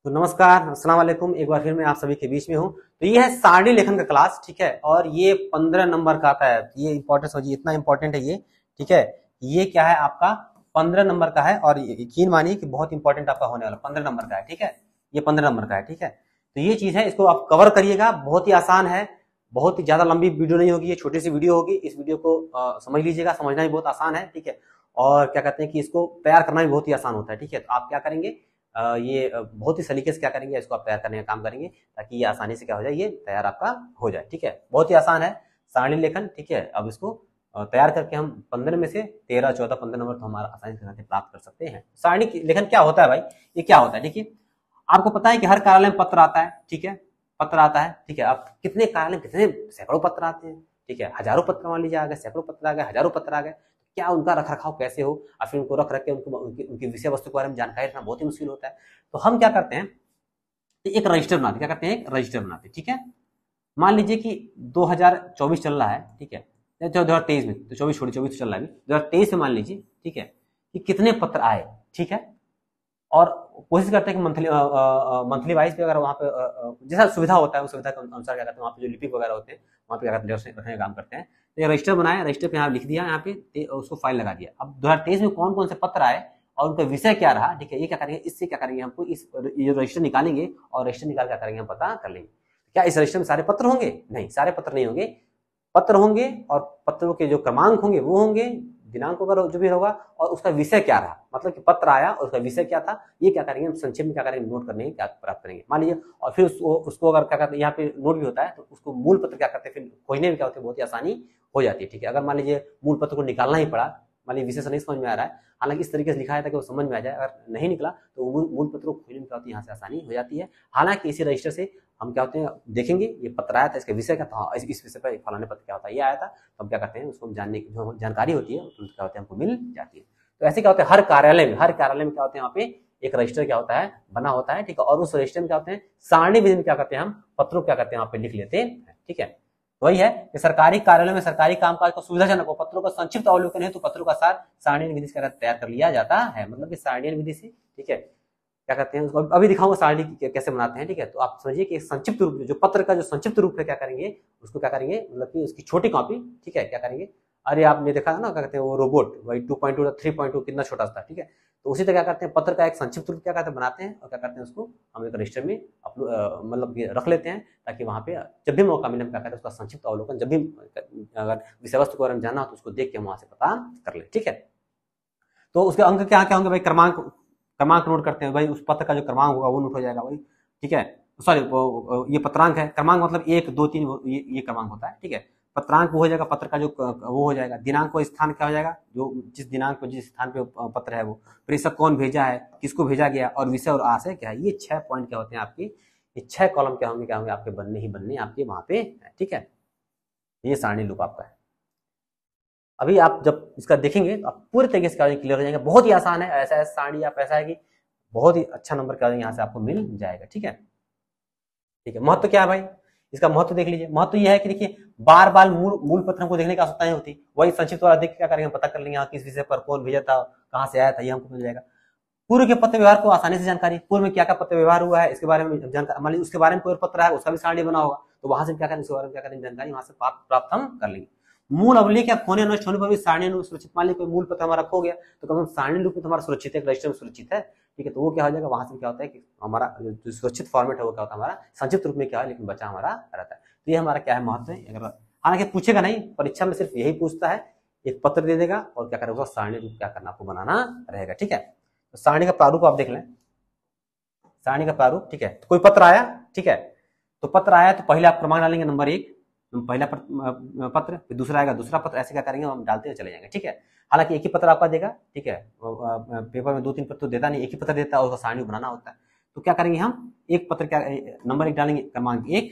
तो नमस्कार, अस्सलाम वालेकुम। एक बार फिर मैं आप सभी के बीच में हूँ। तो ये है सारणी लेखन का क्लास, ठीक है। और ये 15 नंबर का आता है। ये इंपॉर्टेंट समझिए, इतना इंपॉर्टेंट है ये, ठीक है। ये क्या है आपका 15 नंबर का है और यकीन मानिए कि बहुत इंपॉर्टेंट आपका होने वाला 15 नंबर का है, ठीक है। ये 15 नंबर का है, ठीक है। तो ये चीज है, इसको आप कवर करिएगा। बहुत ही आसान है, बहुत ही ज्यादा लंबी वीडियो नहीं होगी, ये छोटी सी वीडियो होगी। इस वीडियो को समझ लीजिएगा, समझना भी बहुत आसान है, ठीक है। और क्या कहते हैं कि इसको तैयार करना भी बहुत ही आसान होता है, ठीक है। तो आप क्या करेंगे, ये बहुत ही सलीके से क्या करेंगे, इसको आप तैयार करने का काम करेंगे ताकि ये आसानी से क्या हो जाए, ये तैयार आपका हो जाए, ठीक है। बहुत ही आसान है सारणी लेखन, ठीक है। अब इसको तैयार करके हम 15 में से 13, 14, 15 नंबर तो हमारा आसानी से प्राप्त कर सकते हैं। सारणी लेखन क्या होता है भाई, ये क्या होता है, देखिए। आपको पता है कि हर कार्यालय में पत्र आता है, ठीक है। पत्र आता है, ठीक है। अब कितने कार्यालय में कितने सैकड़ों पत्र आते हैं, ठीक है। हजारों पत्र मान लीजिए आ गए, सैकड़ों पत्र आ गए, हजारों पत्र आ गए। क्या उनका रख रखाव कैसे हो, और फिर उनको रख रख के उनको उनकी विषय वस्तु के बारे में जानकारी रखना बहुत ही मुश्किल होता है। तो हम क्या करते हैं, एक रजिस्टर बनाते, क्या करते हैं, एक रजिस्टर बनाते, ठीक है। मान लीजिए कि 2024 चल रहा है, ठीक है। 2023 में, तो 24 छोड़ी, 24 चल रहा है, 2023 में मान लीजिए, ठीक है, कि कितने पत्र आए, ठीक है। और कोशिश करते हैं कि मंथली वाइज पे अगर वहाँ पे जैसा सुविधा होता है उस सुविधा के अनुसार क्या करते हैं, वहाँ पे जो लिपिक वगैरह होते हैं वहाँ पे क्या करते हैं, रखने का काम करते हैं। तो ये रजिस्टर बनाया, रजिस्टर पे यहाँ लिख दिया, यहाँ पे उसको फाइल लगा दिया। अब 2023 में कौन कौन से पत्र आए और उनका विषय क्या रहा, ठीक है। ये क्या करेंगे, इससे क्या करेंगे, हमको इस ये रजिस्टर निकालेंगे और रजिस्टर निकाल क्या करेंगे, हम पता कर लेंगे। क्या इस रजिस्टर में सारे पत्र होंगे? नहीं, सारे पत्र नहीं होंगे। पत्र होंगे और पत्रों के जो क्रमांक होंगे वो होंगे, दिनांक वगैरह जो भी होगा, और उसका विषय क्या रहा, मतलब कि पत्र आया और उसका विषय क्या था, ये क्या करेंगे हम संक्षेप में क्या करेंगे, नोट करने क्या प्राप्त करेंगे, मान लीजिए। और फिर उसको अगर क्या करते हैं, यहाँ पे नोट भी होता है, तो उसको मूल पत्र क्या करते हैं, फिर खोजने में क्या होती है, बहुत ही आसानी हो जाती है, ठीक है। अगर मान लीजिए मूल पत्र को निकालना ही पड़ा, मान लीजिए विशेष नहीं समझ में आ रहा है, हालांकि इस तरीके से लिखा है कि वो समझ में आ जाए, अगर नहीं निकला तो मूल पत्र को खोजने में क्या होती है, यहाँ से आसानी हो जाती है। हालांकि इसी रजिस्टर से हम क्या होते हैं देखेंगे, ये पत्र आया था, इसका विषय क्या था, इस विषय पर फलाने पत्र क्या होता है, ये आया था। तो हम क्या करते हैं, उसको हम जानने की जो जानकारी होती है तुरंत क्या होता है, हमको मिल जाती है। तो ऐसे क्या होता है, हर कार्यालय में क्या होते हैं, वहाँ पे एक रजिस्टर क्या होता है, बना होता है, ठीक है। और उस रजिस्टर में क्या होते हैं, सारणी विधि में क्या करते हैं, हम पत्रों क्या करते हैं, वहाँ पे लिख लेते हैं, ठीक है। वही है कि सरकारी कार्यालय में सरकारी कामकाज को सुविधाजनक हो, पत्रों का संक्षिप्त अवलोकन है तो पत्रों का सार सारणी विधि से तैयार कर लिया जाता है, मतलब कि सारणी विधि से, ठीक है। क्या कहते हैं उसको अभी दिखाऊंगा सारणी कैसे बनाते हैं, ठीक है। तो आप समझिए कि संक्षिप्त रूप जो पत्र का जो संक्षिप्त रूप है, क्या करेंगे उसको, क्या करेंगे, मतलब कि उसकी छोटी कॉपी, ठीक है, क्या करेंगे। अरे आपने देखा ना, क्या कहते हैं वो रोबोट, वही 2.2 3.2 कितना छोटा था, ठीक है। तो उसी तरह क्या करते हैं, पत्र का एक संक्षिप्त रूप क्या करते हैं, बनाते हैं और क्या करते हैं, उसको हम एक रजिस्टर में मतलब रख लेते हैं, ताकि वहाँ पे जब भी मौका मिले हम क्या करते हैं, उसका संक्षिप्त अवलोकन, जब भी अगर विषय वस्तु के बारे में जानना हो तो उसको देख के हम वहाँ से पता कर ले, ठीक है। तो उसके अंक क्या क्या होंगे भाई, क्रमांक क्रमांक नोट करते हैं भाई, उस पत्र का जो क्रमांक होगा वो नोट हो जाएगा भाई, ठीक है। सॉरी, ये पत्रांक है, क्रमांक मतलब 1, 2, 3 ये क्रमांक होता है, ठीक है। पत्रांक वो हो जाएगा, पत्र का जो वो हो जाएगा, दिनांक को स्थान क्या हो जाएगा, जो जिस दिनांक पर जिस स्थान पे पत्र है वो, प्रेषक कौन भेजा है, किसको भेजा गया, और विषय और आशय क्या है। ये 6 पॉइंट क्या होते हैं आपकी, ये 6 कॉलम क्या होंगे आपके बनने ही बनने आपके वहां पे, ठीक है। ये सारणी लूप आपका है। अभी आप जब इसका देखेंगे तो आप पूरे तरीके से क्लियर हो जाएंगे, बहुत ही आसान है। ऐसा है सारणी, आप ऐसा है कि बहुत ही अच्छा नंबर क्या यहाँ से आपको मिल जाएगा, ठीक है। ठीक है, महत्व क्या है भाई, इसका महत्व देख लीजिए। महत्व यह है कि देखिए, बार बार मूल पत्र को देखने की आवश्यकता नहीं होती, वही संक्षिप्त वाला देख के क्या करेंगे, पता कर लेंगे किस विषय पर कौन भेजा था, कहाँ से आया था, ये हमको मिल जाएगा। पूर्व के पत्र व्यवहार को आसानी से जानकारी, पूर्व में क्या क्या पत्र व्यवहार हुआ है इसके बारे में जानकारी, मान लीजिए उसके बारे में कोई पत्र है, उसका भी सारणी बना होगा, तो वहां से क्या करेंगे, उसके बारे में क्या करेंगे जानकारी वहां से प्राप्त हम कर लेंगे। मूल अवलेख या खोने नष्ट होने पर भी सारणी सुरक्षित, मान लीजिए कोई मूल पत्र हमारा खो गया तो कम से कम सारणी रूप में हमारा सुरक्षित है, रजिस्टर में सुरक्षित है, ठीक है। तो वो क्या हो जाएगा, वहां से क्या होता है कि हमारा जो सुरक्षित फॉर्मेट है वो क्या होता है, हमारा संक्षिप्त रूप में क्या है लेकिन बचा हमारा रहता है। तो ये हमारा क्या है महत्व है। अगर हालांकि पूछेगा नहीं, परीक्षा में सिर्फ यही पूछता है, एक पत्र दे देगा और क्या करेगा, सारणी रूप क्या करना आपको बनाना रहेगा, ठीक है। तो सारणी का प्रारूप आप देख लें, सारणी का प्रारूप, ठीक है। तो कोई पत्र आया, ठीक है, तो पत्र आया तो पहले आप क्रमांक डालेंगे नंबर 1, पहला पत्र, फिर दूसरा आएगा दूसरा पत्र, ऐसे क्या करेंगे हम डालते हुए चले जाएंगे, ठीक है। हालांकि एक ही पत्र आपका देगा, ठीक है, पेपर में 2-3 पत्र तो देता नहीं, एक ही पत्र देता है और उसका सारणी बनाना होता है। तो क्या करेंगे हम, एक पत्र क्या नंबर 1 डालेंगे, क्रमांक 1,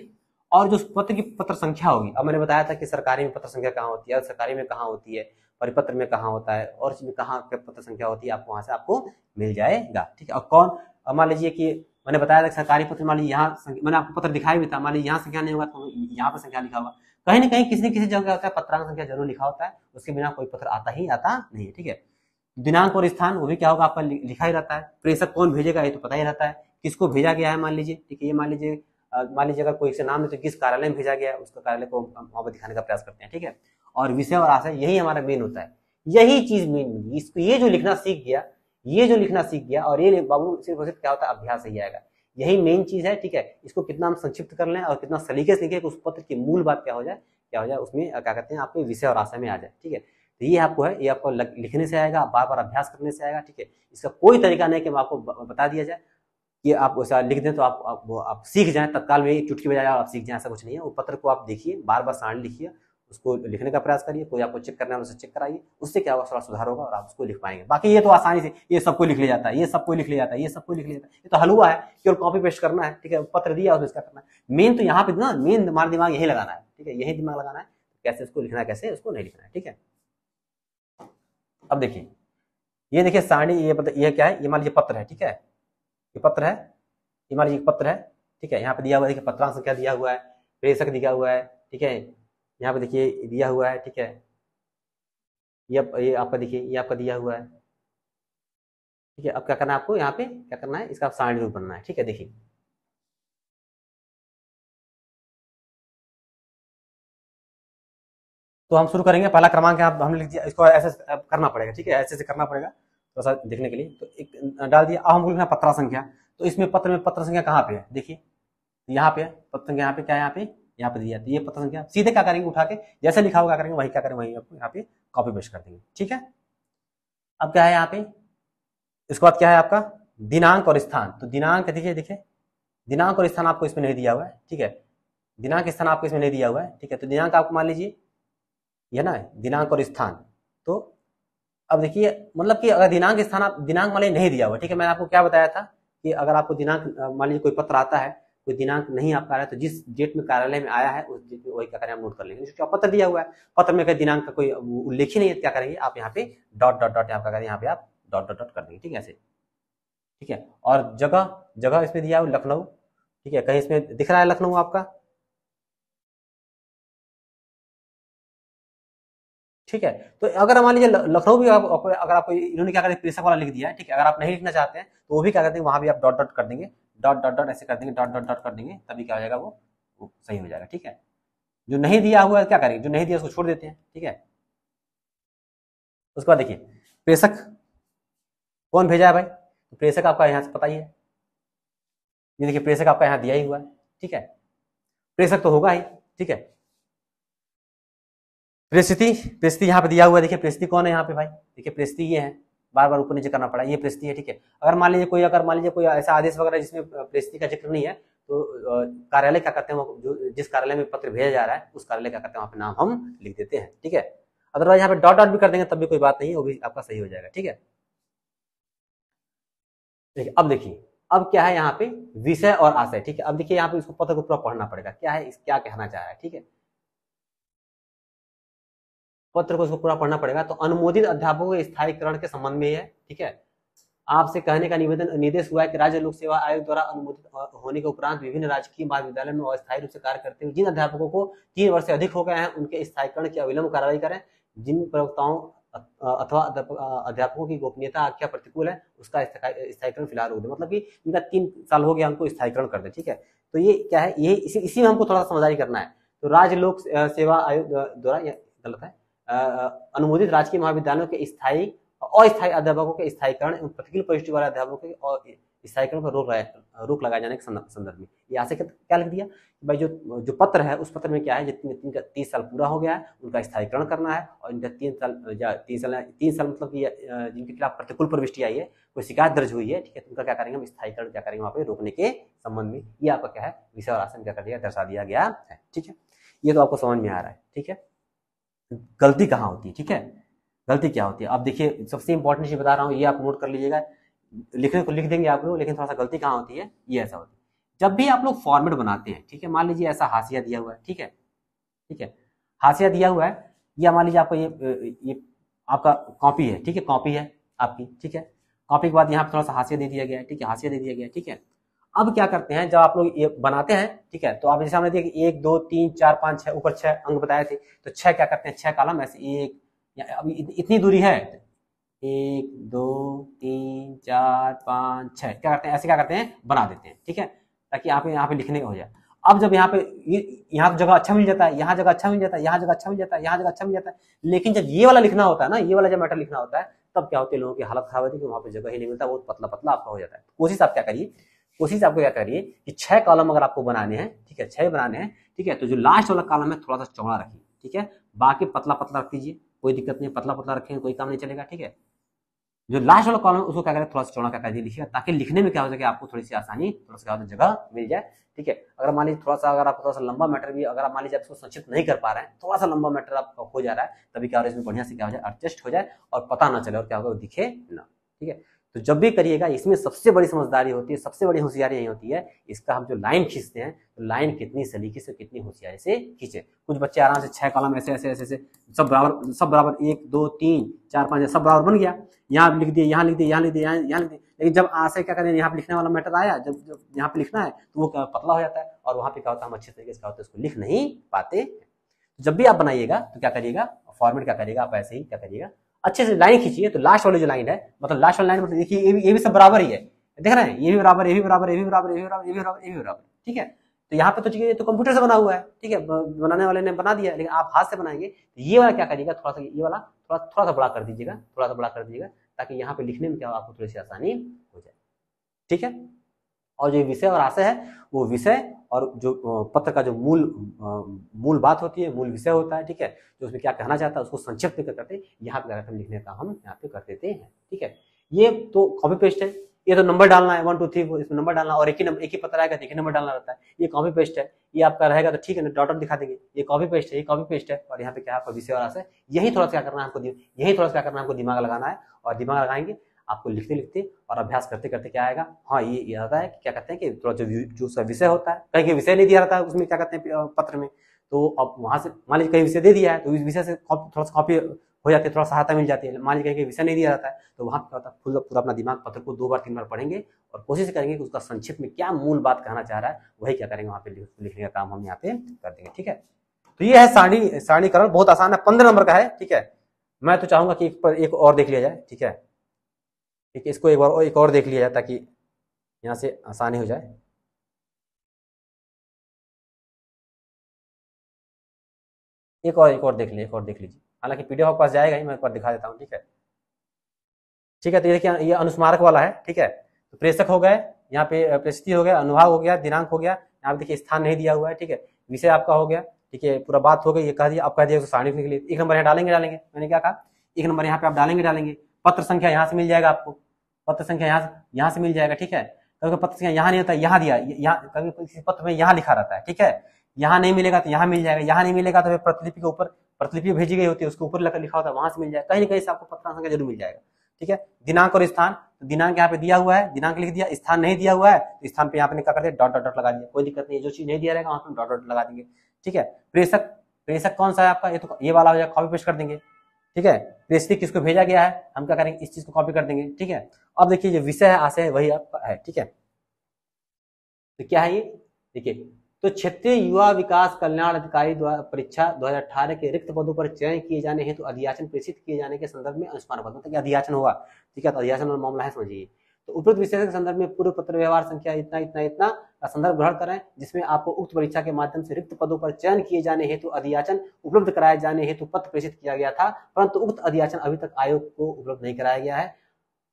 और जो पत्र की पत्र संख्या होगी, अब मैंने बताया था कि सरकारी में पत्र संख्या कहाँ होती है, सरकारी में कहाँ होती है, परिपत्र में कहाँ होता है, और इसमें कहाँ पत्र संख्या होती है, आपको वहां से आपको मिल जाएगा, ठीक है। और कौन, मान लीजिए कि मैंने बताया था सरकारी पत्र, मान लीजिए यहाँ मैंने आपको पत्र दिखाया भी था, मान लीजिए यहाँ संख्या नहीं होगा तो यहाँ पर संख्या लिखा होगा, कहीं ना कहीं किसी न किसी जगह होता है पत्रांक संख्या जरूर लिखा होता है, उसके बिना कोई पत्र आता ही आता नहीं है, ठीक है। दिनांक और स्थान वो भी क्या होगा आपका लिखा ही रहता है, प्रेषक कौन भेजेगा ये तो पता ही रहता है, किसको भेजा गया है मान लीजिए, ठीक है, ये मान लीजिए अगर कोई से नाम है तो किस कार्यालय में भेजा गया है, उसका कार्यालय को वहां पर दिखाने का प्रयास करते हैं, ठीक है। और विषय और आशय यही हमारा मेन होता है, यही चीज मेन, इसको ये जो लिखना सीख गया, और ये बाबू सिर्फ क्या होता है, अभ्यास ही आएगा, यही मेन चीज है, ठीक है। इसको कितना हम संक्षिप्त कर लें और कितना सलीके से लिखे, उस पत्र की मूल बात क्या हो जाए उसमें क्या कहते हैं, आपको विषय और आशय में आ जाए, ठीक है। तो ये आपको है, ये आपको लिखने से आएगा, बार बार अभ्यास करने से आएगा, ठीक है। इसका कोई तरीका नहीं कि आपको बता दिया जाए कि आप वैसा लिख दें तो आप सीख जाएं तत्काल में, चुटकी बजाए आप सीख जाएं, ऐसा कुछ नहीं है। वो पत्र को आप देखिए, बार बार सारणी लिखिए, उसको लिखने का प्रयास करिए, कोई आपको चेक करना है उसे चेक कराइए, उससे क्या होगा, थोड़ा सुधार होगा और आप उसको लिख पाएंगे। बाकी ये तो आसानी से ये सबको लिख लिया जाता है, ये सबको लिख लिया जाता है, ये तो हलवा है, केवल कॉपी पेस्ट करना है, ठीक है। पत्र दिया और इसका करना है। मेन तो यहाँ पे ना, मेन हमारा दिमाग यही लगाना है, ठीक है, यही दिमाग लगाना है, कैसे उसको लिखना है, कैसे उसको नहीं लिखना है, ठीक है। अब देखिए, ये देखिए सारणी, ये क्या है, ये मान लीजिए पत्र है, ठीक है, ये पत्र है, ये मान लीजिए पत्र है, ठीक है। यहाँ पे दिया हुआ है, देखिए पत्रांक संख्या दिया हुआ है, प्रेषक दिया हुआ है, ठीक है। यहाँ पे देखिए दिया हुआ है, ठीक है, ये आपका देखिए, ये आपका दिया हुआ है, ठीक है। अब क्या करना है आपको, यहाँ पे क्या करना है, इसका सारणी रूप बनना है, ठीक है। देखिए तो हम शुरू करेंगे, पहला क्रमांक हमने लिख दिया, इसको ऐसे करना पड़ेगा, ठीक है, ऐसे करना पड़ेगा थोड़ा सा देखने के लिए। तो एक डाल दिया, अब हमको लिखना पत्र संख्या, तो इसमें पत्र में पत्र संख्या कहाँ पे है, देखिए यहाँ पे पत्र संख्या, यहाँ पे क्या है, यहाँ पे दिया, तो ये पत्र संख्या सीधे क्या करेंगे, उठा के जैसे लिखा होगा करेंगे, वही क्या करेंगे, वही आपको यहाँ पे कॉपी पेस्ट कर देंगे, ठीक है। अब क्या है यहाँ पे, इसके बाद क्या है आपका दिनांक और स्थान। तो दिनांक देखिए दिनांक और स्थान आपको इसमें नहीं दिया हुआ है, ठीक है, दिनांक स्थान आपको इसमें नहीं दिया हुआ है, ठीक है। तो दिनांक आपको मान लीजिए ये ना दिनांक और स्थान, तो अब देखिए मतलब कि अगर दिनांक स्थान आप दिनांक मान लीजिए नहीं दिया हुआ, ठीक है। मैंने आपको क्या बताया था कि अगर आपको दिनांक मान लीजिए कोई पत्र आता है, कोई दिनांक नहीं आपका आ रहा है, तो जिस डेट में कार्यालय में आया है उस डेट में वही क्या करें, हम नोट कर लेंगे। जो पत्र दिया हुआ है, पत्र में दिनांक का कोई उल्लेख ही नहीं है, क्या करेंगे आप यहाँ पे डॉट डॉट डॉट, यहाँ क्या करें, यहाँ पे आप डॉट डॉट डॉट कर देंगे, ठीक है, ऐसे, ठीक है। और जगह इसमें दिया हुआ लखनऊ, ठीक है, कहीं इसमें दिख रहा है लखनऊ आपका, ठीक है। तो अगर मान लीजिए लखनऊ भी अगर आपको इन्होंने क्या करें, प्रेषक वाला लिख दिया है, ठीक है, अगर आप नहीं लिखना चाहते हैं तो वो भी क्या करते हैं, वहां भी आप डॉट डॉट कर देंगे, डॉट डॉट डॉट ऐसे कर देंगे, डॉट डॉट डॉट कर देंगे, तभी क्या हो जाएगा, वो सही हो जाएगा, ठीक है। जो नहीं दिया हुआ है क्या करेंगे, जो नहीं दिया उसको छोड़ देते हैं, ठीक है। उसके बाद देखिए प्रेषक कौन भेजा है भाई, तो प्रेषक आपका यहाँ से पता ही है, ये देखिए प्रेषक आपका यहाँ दिया ही हुआ है, ठीक है, प्रेषक तो होगा ही, ठीक है। प्रेषित यहाँ पे दिया हुआ है, देखिए प्रेषित कौन है यहाँ पे भाई, देखिए प्रेषित ये है, बार बार ऊपर नीचे करना पड़ा, ये प्रेषित है, ठीक है। अगर मान लीजिए कोई ऐसा आदेश वगैरह जिसमें प्रेषित का जिक्र नहीं है, तो कार्यालय क्या करते हैं, जो जिस कार्यालय में पत्र भेजा जा रहा है उस कार्यालय क्या करते हैं, वहाँ पे नाम हम लिख देते हैं, ठीक है। अदरवाइज यहाँ पे डॉट डॉट भी कर देंगे तब भी कोई बात नहीं है, वो भी आपका सही हो जाएगा, ठीक है। देखिए अब देखिए, अब क्या है यहाँ पे विषय और आशय, ठीक है। अब देखिए यहाँ पे इसको पत्र को पूरा पढ़ना पड़ेगा, क्या है, क्या कहना चाह रहा है, ठीक है। पत्र को इसको पूरा पढ़ना पड़ेगा। तो अनुमोदित अध्यापकों के स्थायीकरण के संबंध में है, ठीक है। आपसे कहने का निर्देश हुआ है कि राज्य लोक सेवा आयोग द्वारा अनुमोदित होने के उपरांत विभिन्न राजकीय महाविद्यालयों में अस्थायी रूप से कार्य करते हुए जिन अध्यापकों को 3 वर्ष से अधिक हो गए हैं उनके स्थायीकरण की अविलंब कार्रवाई करें। जिन प्रवक्ताओं अथवा अध्यापकों की गोपनीयता आख्या प्रतिकूल है उसका स्थायीकरण फिलहाल हो दे, मतलब कि इनका 3 साल हो गया, उनको स्थायीकरण कर दे, ठीक है। तो ये क्या है, ये इसी में हमको थोड़ा समझदारी करना है। तो राज्य लोक सेवा आयोग द्वारा, गलत है, अनुमोदित राजकीय महाविद्यालयों के स्थायी अस्थायी अध्यापकों के स्थायीकरण एवं प्रतिकूल परिस्थिति वाले अध्यापकों के और स्थायीकरण पर रोक लगाए जाने के संदर्भ में ये आशय क्या लिख दिया भाई, जो पत्र है उस पत्र में क्या है, जिनका 30 साल पूरा हो गया है उनका स्थायीकरण करना है, और इनका 3 साल मतलब कि जिनके खिलाफ प्रतिकूल प्रविष्टि आई है, कोई शिकायत दर्ज हुई है, ठीक है, तो उनका क्या करेंगे, हम स्थायीकरण क्या करेंगे वहां पे रोकने के संबंध में। ये आपका क्या है, विषय और आशय क्या कर दिया, दर्शा दिया गया है, ठीक है। ये तो आपको समझ में आ रहा है, ठीक है। गलती कहाँ होती है, ठीक है, गलती क्या होती है। अब देखिए सबसे इंपॉर्टेंट चीज बता रहा हूँ, ये आप नोट कर लीजिएगा, लिखने को लिख देंगे आप लोग, लेकिन थोड़ा सा गलती कहाँ होती है, ये ऐसा होती है जब भी आप लोग फॉर्मेट बनाते हैं, ठीक है। मान लीजिए ऐसा हाशिया दिया हुआ है, ठीक है, ठीक है, हाशिया दिया हुआ है, या मान लीजिए आपको ये आपका कॉपी है, ठीक है, कॉपी है आपकी, ठीक है। कॉपी के बाद यहाँ पे थोड़ा सा हाशिया दे दिया गया है, ठीक है, हाशिया दे दिया गया है, ठीक है। अब क्या करते हैं, जब आप लोग ये बनाते हैं, ठीक है, तो आप जैसे हमने देखिए 1 2 3 4 5 6 ऊपर 6 अंक बताए थे, तो 6 क्या करते हैं, 6 कॉलम ऐसे, एक अभी इतनी दूरी है, 1 2 3 4 5 6 क्या करते हैं, ऐसे क्या करते हैं, बना देते हैं, ठीक है, ताकि यहाँ पे लिखने का हो जाए। अब जब यहाँ पे यहाँ जगह अच्छा मिल जाता है, यहाँ जगह अच्छा मिल जाता है, यहाँ जगह अच्छा मिल जाता है, यहाँ जगह अच्छा मिल जाता है, लेकिन जब ये वाला लिखना होता है ना, ये वाला जब मैटर लिखना होता है, तब क्या होती है, लोगों की हालत खराब होती है कि वहां पे जगह ही नहीं मिलता, बहुत पतला पतला आपका हो जाता है। कोशिश आप क्या करिए, कोशिश आपको क्या करिए कि 6 कॉलम अगर आपको बनाने हैं, ठीक है, 6 बनाने हैं, ठीक है, तो जो लास्ट वाला कॉलम है थोड़ा सा चौड़ा रखिए, ठीक है, बाकी पतला पतला रख दीजिए, कोई दिक्कत नहीं, पतला पतला रखेंगे कोई काम नहीं चलेगा, ठीक है। जो लास्ट वाला कॉलम उसको क्या करें, थोड़ा सा चौड़ा कर दीजिए लिखिएगा, ताकि लिखने में क्या हो जाए, आपको थोड़ी सी आसानी, थोड़ा सा जगह मिल जाए, ठीक है। अगर मान लीजिए थोड़ा सा, अगर आपको थोड़ा सा लंबा मैटर भी, अगर आप मान लीजिए आप इसको संक्षिप्त नहीं कर पा रहे हैं, थोड़ा सा लंबा मैटर आपका हो जा रहा है, तभी क्या हो रहा है, इसमें बढ़िया से क्या हो जाए, एडजस्ट हो जाए और पता ना चले और क्या होगा, दिखे ना, ठीक है। तो जब भी करिएगा, इसमें सबसे बड़ी समझदारी होती है, सबसे बड़ी होशियारी यही होती है, इसका हम जो लाइन खींचते हैं, तो लाइन कितनी सलीके से, कितनी होशियारी से खींचे। कुछ बच्चे आराम से 6 कॉलम ऐसे ऐसे ऐसे सब बराबर 1 2 3 4 5 सब बराबर बन गया, यहाँ लिख दिए, यहाँ लिख दिए, यहाँ लिख दिए, यहाँ लिख दिए, लेकिन जब आसे क्या करें, यहाँ पे लिखने वाला मैटर आया, जब यहाँ पे लिखना है, तो वो क्या पतला हो जाता है, और वहां पे क्या होता है, हम अच्छे तरीके से क्या होता है, उसको लिख नहीं पाते। जब भी आप बनाइएगा तो क्या करिएगा, फॉर्मेट क्या करिएगा, आप ऐसे ही क्या करिएगा, अच्छे से लाइन खींचिए, तो लास्ट वाली जो लाइन है, मतलब लास्ट वाली लाइन मतलब देखिए, ये भी सब बराबर ही है, देख रहे हैं, ये भी बराबर, ये भी बराबर, ये भी बराबर, ये भी बराबर, ये भी बराबर, ये भी बराबर, ठीक है। तो यहाँ पे तो ये तो कंप्यूटर से बना हुआ है, ठीक है, बनाने वाले ने बना दिया, लेकिन आप हाथ से बनाएंगे, तो ये वाला क्या करिएगा, थोड़ा सा ये वाला थोड़ा सा बड़ा कर दीजिएगा, थोड़ा सा बड़ा कर दीजिएगा, ताकि यहाँ पे लिखने में क्या आपको थोड़ी सी आसानी हो जाए, ठीक है। और जो विषय और आशय है, वो विषय और जो पत्र का जो मूल बात होती है, मूल विषय होता है, ठीक है, जो उसमें क्या कहना चाहता है उसको संक्षिप्त में करते हैं, यहाँ पे हम लिखने का हम यहाँ पे कर देते हैं, ठीक है। ये तो कॉपी पेस्ट है, ये तो नंबर डालना है 1 2 3 4, इसमें नंबर डालना, और एक ही पत्र आएगा तो एक ही नंबर डालना रहता है, ये कॉपी पेस्ट है, ये आपका रहेगा तो ठीक है, डॉट दिखा देंगे, ये कॉपी पेस्ट है, ये कॉपी पेस्ट है, और यहाँ पे क्या आपका विषय और आशय, यही थोड़ा सा क्या करना है हमको, यही थोड़ा सा क्या करना है हमको, दिमाग लगाना है, और दिमाग लगाएंगे आपको लिखते लिखते और अभ्यास करते करते क्या आएगा, हाँ ये आता है कि क्या कहते हैं कि थोड़ा जो विषय होता है, कहीं विषय नहीं दिया रहता है उसमें क्या कहते हैं पत्र में, तो अब वहां से मान लीजिए कहीं विषय दे दिया है, तो इस विषय से थोड़ा सा कॉपी हो जाती है, थोड़ा सहायता मिल जाती है। मान लीजिए कहीं विषय नहीं दिया रहता है, तो वहां क्या होता है, पूरा अपना दिमाग पत्र को 2 बार 3 बार पढ़ेंगे और कोशिश करेंगे कि उसका संक्षिप्त में क्या मूल बात कहना चाह रहा है, वही क्या करेंगे वहां पे लिखने का काम हम यहाँ पे कर देंगे, ठीक है। तो ये है सारणीकरण, बहुत आसान है, 15 नंबर का है, ठीक है। मैं तो चाहूंगा कि एक और देख लिया जाए, ठीक है, ठीक है, इसको एक और देख लिया जाए ताकि यहाँ से आसानी हो जाए। एक और देख लीजिए, हालांकि पीडीएफ आपके पास जाएगा ही, मैं एक बार दिखा देता हूँ, ठीक है। ठीक है, तो ये देखिए, ये अनुस्मारक वाला है, ठीक है, तो प्रेषक हो गए, यहाँ पे प्रस्तुति हो गया, अनुभाग हो गया, दिनांक हो गया, यहाँ पे देखिए स्थान नहीं दिया हुआ है, ठीक है, विषय आपका हो गया, ठीक है, पूरा बात हो गई, ये कह दिया, अब कह दिया सारणी लिखने के लिए 1 नंबर यहाँ डालेंगे, मैंने क्या कहा, 1 नंबर यहाँ पे आप डालेंगे, पत्र संख्या यहाँ से मिल जाएगा आपको, पत्र संख्या यहाँ से मिल जाएगा, ठीक है। कभी पत्र संख्या यहाँ नहीं होता, यहाँ दिया, यहाँ कभी किसी पत्र में यहाँ लिखा रहता है, ठीक है, यहाँ नहीं मिलेगा तो यहाँ मिल जाएगा, यहाँ नहीं मिलेगा तो प्रतिलिपि के ऊपर, प्रतिलिपि भेजी गई होती है उसके ऊपर लिखा होता है, वहां से मिल जाएगा, कहीं ना कहीं से आपको पत्र संख्या जरूर मिल जाएगा, ठीक है। दिनांक और स्थान, तो दिनांक यहाँ पे दिया हुआ है, दिनांक लिख दिया, स्थान नहीं दिया हुआ है तो स्थान पे यहाँ पे क्या कर दिया, डॉट डॉट डॉट लगा दिया, कोई दिक्कत नहीं है, जो चीज नहीं दिया रहेगा वहां पे डॉट डॉट लगा देंगे, ठीक है। प्रेषक कौन सा है आपका, ये वाला हो जाएगा, कॉपी पेस्ट कर देंगे, ठीक है। प्रेषित किसको भेजा गया है, हम क्या करेंगे, इस चीज को कॉपी कर देंगे, ठीक है। अब देखिए जो विषय है, आशय है, वही आपका है, ठीक है। तो क्या है ये, देखिए, तो क्षेत्रीय युवा विकास कल्याण अधिकारी द्वारा परीक्षा 2018 के रिक्त पदों पर चयन किए जाने हेतु अधियाचन प्रेषित किए जाने के संदर्भ में अनुस्मारक पत्र, मतलब अधियाचन होगा, ठीक है, तो अधियाचन वाला मामला है, समझिए। तो उपरोक्त विषय के संदर्भ में पूर्व पत्र व्यवहार संख्या इतना इतना इतना का संदर्भ ग्रहण करें, जिसमें आपको उक्त परीक्षा के माध्यम से रिक्त पदों पर चयन किए जाने हेतु अधियाचन उपलब्ध कराए जाने हेतु पत्र प्रेषित किया गया था, परंतु उक्त अधियाचन अभी तक आयोग को उपलब्ध नहीं कराया गया है।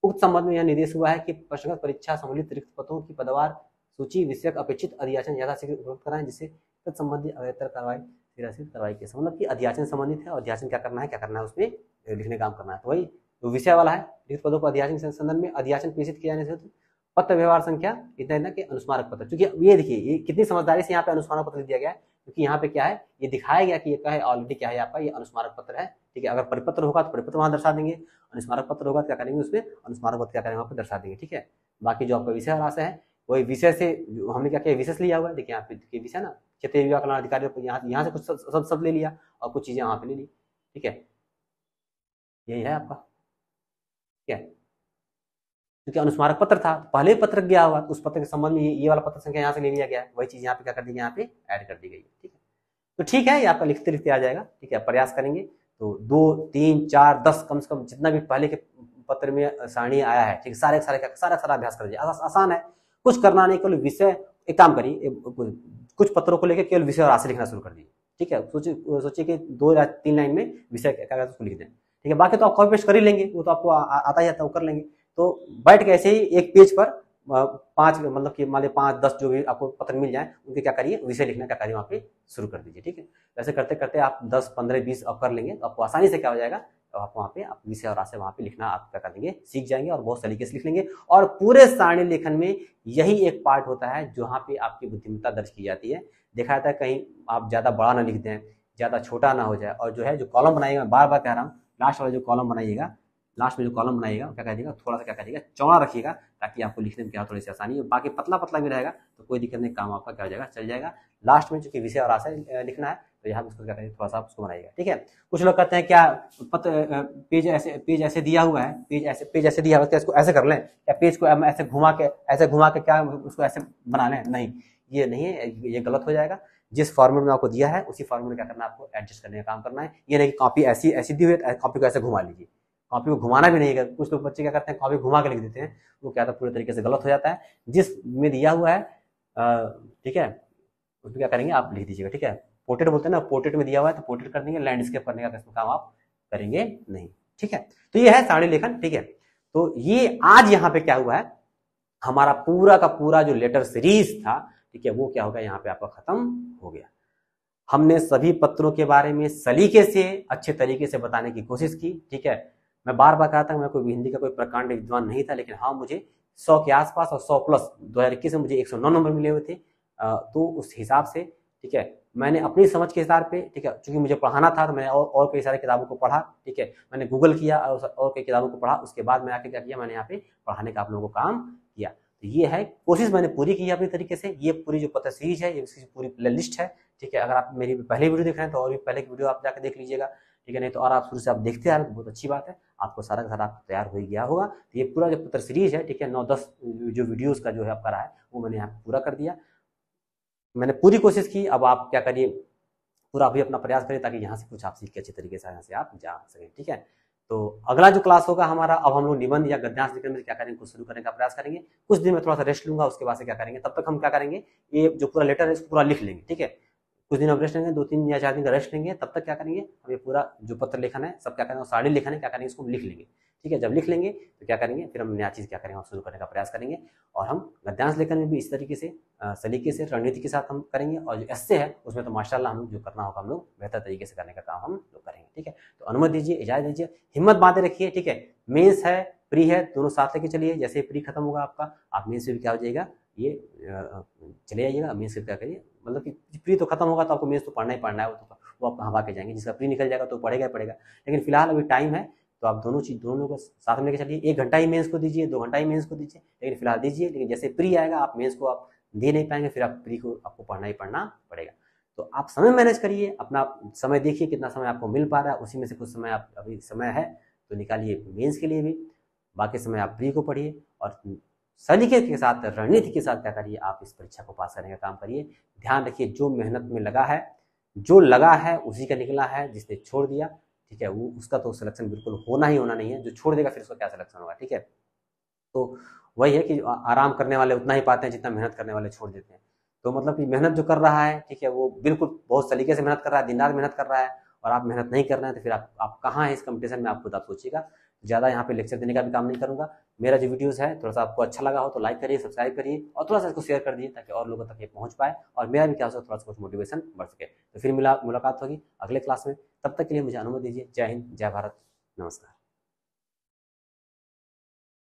उक्त संबंध में यह निर्देश हुआ है कि प्रश्नगत परीक्षा सम्मिलित रिक्त पदों की पदवार सूची विषयक अपेक्षित अधियाचन यथाशीघ्र उपलब्ध कराएं, जिससे तत्संबंधी अग्रेतर कार्रवाई कार्रवाई के मतलब कि अधियाचन संबंधित है, अधियाचन क्या करना है उसमें लिखने काम करना है, तो वही जो विषय वाला है, रिक्त पदों पर अधियाचन के संदर्भ में अधियाचन प्रेषित किया जाने से पत्र व्यवहार संख्या इतना के अनुस्मारक पत्र, क्योंकि ये देखिए ये कितनी समझदारी से यहाँ पे अनुस्मारक पत्र दिया गया है, क्योंकि यहाँ पे क्या है, ये दिखाया गया कि ये क्या है, ऑलरेडी क्या है आपका, ये अनुस्मारक पत्र है, ठीक है। अगर परिपत्र होगा तो परिपत्र वहां दर्शा देंगे, अनुस्मारक पत्र होगा तो क्या करेंगे, उसमें अनुस्मारक पत्र क्या करेंगे वहां पर दर्शा देंगे, ठीक है। बाकी जो आपका विषय और आशय है, वही विषय से हमने क्या किया, विशेष लिया हुआ है, देखिए यहाँ पे विषय ना, क्षेत्रीय विकास कल्याण अधिकारी को यहाँ से कुछ सब ले लिया और कुछ चीजें वहां पे ले ली, ठीक है, यही है आपका, ठीक है। क्योंकि अनुस्मारक पत्र था, पहले पत्र गया हुआ, उस पत्र के संबंध में ये वाला पत्र संख्या यहाँ से ले लिया गया है, वही चीज यहाँ पे क्या कर दी गई, यहाँ पे ऐड कर दी गई है, ठीक है। तो ठीक है, ये आपका लिखते लिखते आ जाएगा, ठीक है, प्रयास करेंगे तो 2 3 4 10 कम से कम जितना भी पहले के पत्र में सारणी आया है, ठीक है, सारा अभ्यास कर लीजिए, आसान है, कुछ करना नहीं, केवल विषय, एक काम करिए, कुछ पत्रों को लेकर केवल विषय और राशि लिखना शुरू कर दीजिए, ठीक है। सोचिए कि 2 या 3 लाइन में विषय क्या उसको लिख दें, ठीक है। बाकी तो आप कॉपी पेस्ट कर ही लेंगे, वो तो आपको आता ही आता है, वो कर लेंगे। तो बैठ के ऐसे ही एक पेज पर 5 मतलब कि मान लीजिए 5-10 जो भी आपको पत्र मिल जाए उनके क्या करिए, विषय लिखना क्या करिए वहाँ पे शुरू कर दीजिए, ठीक है। ऐसे करते करते आप 10, 15, 20 आप कर लेंगे तो आपको आसानी से क्या हो जाएगा, तो आप वहाँ पे आप विषय और राशि वहाँ पे लिखना आप क्या कर देंगे, सीख जाएंगे और बहुत तरीके से लिख लेंगे। और पूरे सारणी लेखन में यही एक पार्ट होता है जहाँ पे आपकी बुद्धिमत्ता दर्ज की जाती है। देखा जाता है कहीं आप ज्यादा बड़ा ना लिख दें, ज्यादा छोटा ना हो जाए, और जो है जो कॉलम बनाइएगा, बार बार कह रहा हूँ, लास्ट वाला जो कॉलम बनाइएगा, लास्ट में जो कॉलम बनाइएगा क्या करिएगा, थोड़ा सा क्या करिएगा, चौड़ा रखिएगा, ताकि आपको लिखने में क्या थोड़ी सी आसानी हो। बाकी पतला पतला भी रहेगा तो कोई दिक्कत नहीं, काम आपका क्या हो जाएगा, चल जाएगा। लास्ट में चूंकि विषय और आशय लिखना है तो यहाँ उसको क्या करिए, थोड़ा सा उसको बनाइएगा, ठीक है। कुछ लोग कहते हैं क्या पेज ऐसे दिया हुआ है, पेज ऐसे दिया हुआ है, इसको ऐसे कर लें, या पेज को ऐसे घुमा के क्या उसको ऐसे बना लें, नहीं, ये नहीं है, ये गलत हो जाएगा। जिस फॉर्मेट में आपको दिया है उसी फॉर्मेट में क्या करना है, आपको एडजस्ट करने का काम करना है। ये नहीं कि कॉपी ऐसी दी हुई है, कॉपी को ऐसे घुमा लीजिए, कॉपी को घुमाना भी नहीं है। कुछ लोग बच्चे क्या करते हैं, कॉपी घुमा के लिख देते हैं, वो क्या था पूरे तरीके से गलत हो जाता है। जिस में दिया हुआ है, ठीक है, उसमें क्या करेंगे, आप लिख दीजिएगा, ठीक है। पोर्ट्रेट बोलते हैं ना, पोर्ट्रेट में दिया हुआ है तो पोर्ट्रेट कर देंगे, लैंडस्केप करने का काम आप करेंगे नहीं, ठीक है। तो ये है सारणी लेखन, ठीक है। तो ये आज यहाँ पे क्या हुआ है, हमारा पूरा का पूरा जो लेटर सीरीज था, ठीक है, वो क्या होगा, यहाँ पे आपका खत्म हो गया। हमने सभी पत्रों के बारे में सलीके से अच्छे तरीके से बताने की कोशिश की, ठीक है। मैं बार बार कहा था मैं कोई हिंदी का कोई प्रकांड विद्वान नहीं था, लेकिन हाँ मुझे 100 के आसपास और 100 प्लस 2021 में मुझे 109 नंबर मिले हुए थे। तो उस हिसाब से, ठीक है, मैंने अपनी समझ के हिसाब पे, ठीक है, क्योंकि मुझे पढ़ाना था तो मैंने और कई सारी किताबों को पढ़ा, ठीक है, मैंने गूगल किया और कई किताबों को पढ़ा, उसके बाद मैं आके क्या किया, मैंने यहाँ पे पढ़ाने का आप लोगों को काम किया। तो ये है कोशिश मैंने पूरी की अपनी तरीके से। ये पूरी जो पत्र सीरीज है, इसकी पूरी प्ले लिस्ट है, ठीक है। अगर आप मेरी पहले वीडियो देख रहे हैं तो और भी पहले की वीडियो आप जाकर देख लीजिएगा, ठीक है। नहीं तो और आप शुरू से आप देखते आ रहे हैं तो बहुत अच्छी बात है, आपको सारा का सारा तैयार हो गया होगा। तो ये पूरा जो पत्र सीरीज है, ठीक है, 9-10 जो वीडियोस का जो है आपका रहा है वो मैंने यहाँ पूरा कर दिया। मैंने पूरी कोशिश की, अब आप क्या करिए, पूरा भी अपना प्रयास करिए ताकि यहाँ से कुछ आप सीख के अच्छे तरीके से यहाँ से आप जा सकें, ठीक है। तो अगला जो क्लास होगा हमारा, अब हम लोग निबंध या गद्यांश लिखने में क्या करेंगे, कुछ शुरू करने का प्रयास करेंगे। कुछ दिन में थोड़ा सा रेस्ट लूंगा, उसके बाद से क्या करेंगे, तब तक हम क्या करेंगे, ये जो पूरा लेटर है इसको पूरा लिख लेंगे, ठीक है। कुछ दिन हम रेस्ट लेंगे, 2-3 या 4 दिन का रेस्ट लेंगे, तब तक क्या करेंगे, हम ये पूरा जो पत्र लेखन है सब क्या करेंगे, सारणी लेखन है क्या करेंगे, इसको हम लिख लेंगे, ठीक है। जब लिख लेंगे तो क्या करेंगे, फिर हम नया चीज क्या करेंगे, शुरू करने का प्रयास करेंगे। और हम गद्यांश लेखन में भी इस तरीके से सलीके से रणनीति के साथ हम करेंगे। और जो एस्से है उसमें तो माशाल्लाह हम जो करना होगा हम लोग बेहतर तरीके से करने का काम हम लोग करेंगे, ठीक है। तो अनुमति दीजिए, इजाजत दीजिए, हिम्मत बांधे रखिए, ठीक है। मेंस है, प्री है, दोनों साथ लेके चलिए। जैसे प्री खत्म होगा आपका, आप मेंस से भी क्या हो जाएगा, ये चले जाइएगा। मेंस से क्या करिए, मतलब कि प्री तो खत्म होगा तो आपको मेंस तो पढ़ना ही पढ़ना है, वो आप हवा के जाएंगे। जिसका प्री निकल जाएगा तो पढ़ेगा ही पढ़ेगा, लेकिन फिलहाल अभी टाइम है तो आप दोनों को साथ में लेके चलिए। 1 घंटा ही मेंस को दीजिए, 2 घंटा ही मेंस को दीजिए, लेकिन फिलहाल दीजिए। लेकिन जैसे प्री आएगा आप मेंस को आप दे नहीं पाएंगे, फिर आप प्री को आपको पढ़ना ही पढ़ना पड़ेगा। तो आप समय मैनेज करिए, अपना समय देखिए कितना समय आपको मिल पा रहा है, उसी में से कुछ समय आप अभी समय है तो निकालिए मेंस के लिए भी, बाकी समय आप प्री को पढ़िए। और सलीके के साथ, रणनीति के साथ क्या करिए, आप इस परीक्षा को पास करने का काम करिए। ध्यान रखिए, जो मेहनत में लगा है, जो लगा है उसी का निकला है। जिसने छोड़ दिया, ठीक है, वो उसका तो सिलेक्शन बिल्कुल होना ही होना नहीं है। जो छोड़ देगा फिर उसका क्या सिलेक्शन होगा, ठीक है। तो वही है कि आराम करने वाले उतना ही पाते हैं जितना मेहनत करने वाले छोड़ देते हैं। तो मतलब कि मेहनत जो कर रहा है, ठीक है, वो बिल्कुल बहुत सलीके से मेहनत कर रहा है, दिन रात मेहनत कर रहा है, और आप मेहनत नहीं कर रहे हैं तो फिर आप कहाँ हैं इस कंपटीशन में, आप खुद आप सोचिएगा। ज़्यादा यहाँ पे लेक्चर देने का भी काम नहीं करूँगा। मेरा जो वीडियोस है थोड़ा सा आपको अच्छा लगा हो तो लाइक करिए, सब्सक्राइब करिए, और थोड़ा सा इसको शेयर कर दिए ताकि और लोगों तक ये पहुँच पाए, और मेरा भी क्या हो सकता है थोड़ा सा कुछ मोटिवेशन बढ़ सके। तो फिर मुलाकात होगी अगले क्लास में, तब तक के लिए मुझे अनुमति दीजिए। जय हिंद, जय भारत, नमस्कार।